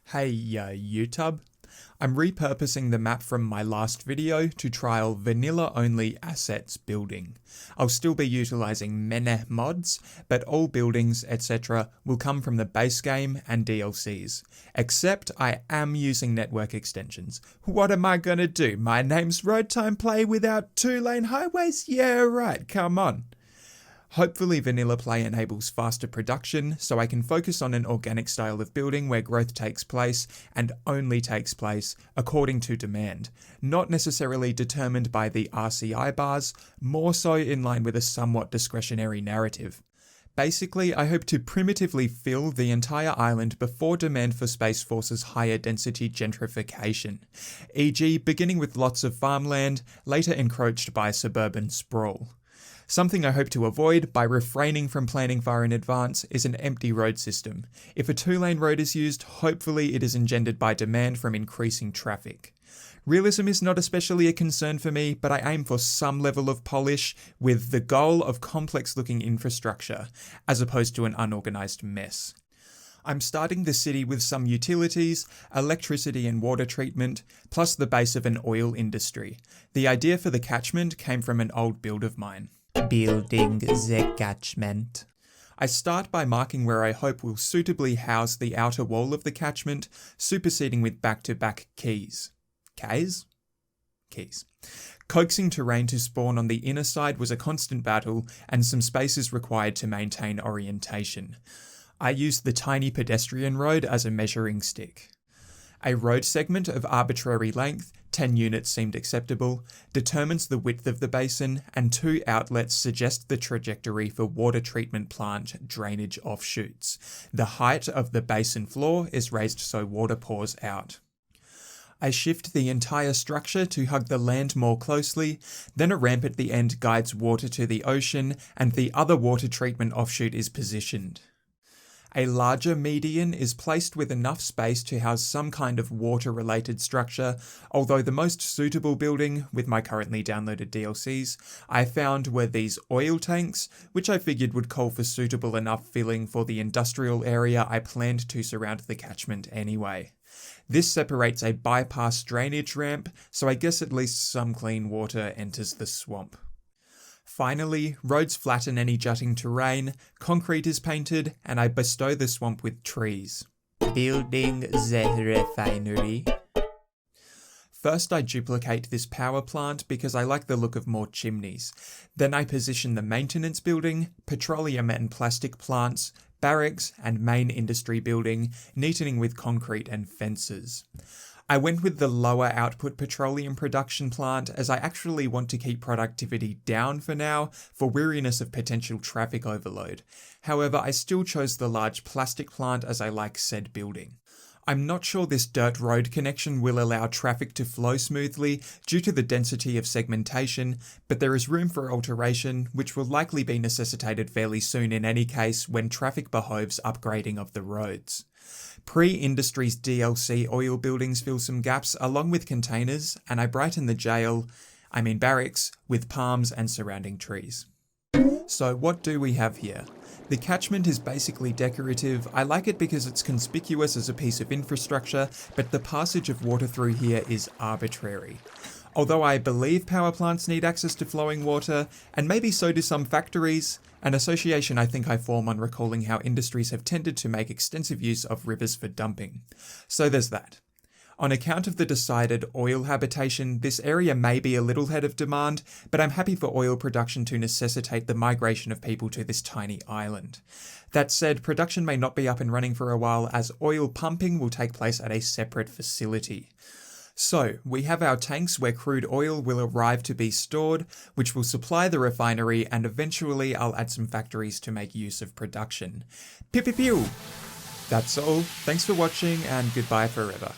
Hey YouTube, I'm repurposing the map from my last video to trial vanilla-only assets building. I'll still be utilising many mods, but all buildings, etc. will come from the base game and DLCs. Except I am using network extensions. What am I gonna do? My name's Road Time Play without 2-lane highways? Yeah right, come on. Hopefully vanilla play enables faster production, so I can focus on an organic style of building where growth takes place and only takes place according to demand, not necessarily determined by the RCI bars, more so in line with a somewhat discretionary narrative. Basically, I hope to primitively fill the entire island before demand for space forces higher density gentrification, e.g. beginning with lots of farmland, later encroached by suburban sprawl. Something I hope to avoid by refraining from planning far in advance is an empty road system. If a 2-lane road is used, hopefully it is engendered by demand from increasing traffic. Realism is not especially a concern for me, but I aim for some level of polish with the goal of complex looking infrastructure, as opposed to an unorganised mess. I'm starting the city with some utilities, electricity and water treatment, plus the base of an oil industry. The idea for the catchment came from an old build of mine. Building the catchment. I start by marking where I hope will suitably house the outer wall of the catchment, superseding with back-to-back keys. Keys? Keys. Coaxing terrain to spawn on the inner side was a constant battle, and some space is required to maintain orientation. I used the tiny pedestrian road as a measuring stick. A road segment of arbitrary length, 10 units seemed acceptable, determines the width of the basin, and 2 outlets suggest the trajectory for water treatment plant drainage offshoots. The height of the basin floor is raised so water pours out. I shift the entire structure to hug the land more closely, then a ramp at the end guides water to the ocean, and the other water treatment offshoot is positioned. A larger median is placed with enough space to house some kind of water-related structure, although the most suitable building, with my currently downloaded DLCs, I found were these oil tanks, which I figured would call for suitable enough filling for the industrial area I planned to surround the catchment anyway. This separates a bypass drainage ramp, so I guess at least some clean water enters the swamp. Finally, roads flatten any jutting terrain, concrete is painted, and I bestow the swamp with trees. Building the refinery. First I duplicate this power plant because I like the look of more chimneys. Then I position the maintenance building, petroleum and plastic plants, barracks, and main industry building, neatening with concrete and fences. I went with the lower output petroleum production plant as I actually want to keep productivity down for now for weariness of potential traffic overload. However, I still chose the large plastic plant as I like said building. I'm not sure this dirt road connection will allow traffic to flow smoothly due to the density of segmentation, but there is room for alteration, which will likely be necessitated fairly soon in any case when traffic behoves upgrading of the roads. Pre-Industries DLC oil buildings fill some gaps along with containers, and I brighten the barracks, with palms and surrounding trees. So what do we have here? The catchment is basically decorative. I like it because it's conspicuous as a piece of infrastructure, but the passage of water through here is arbitrary. Although I believe power plants need access to flowing water, and maybe so do some factories, an association I think I form on recalling how industries have tended to make extensive use of rivers for dumping. So there's that. On account of the decided oil habitation, this area may be a little ahead of demand, but I'm happy for oil production to necessitate the migration of people to this tiny island. That said, production may not be up and running for a while as oil pumping will take place at a separate facility. So, we have our tanks where crude oil will arrive to be stored, which will supply the refinery, and eventually I'll add some factories to make use of production. Pew pew pew! That's all, thanks for watching, and goodbye forever.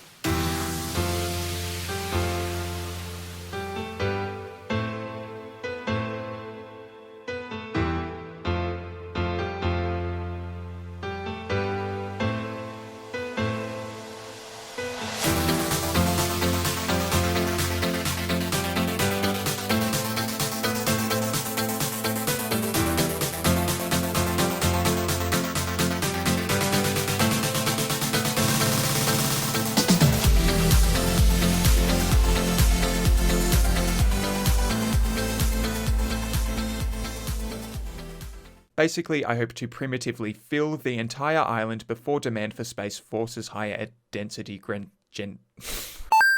Basically, I hope to primitively fill the entire island before demand for space forces higher density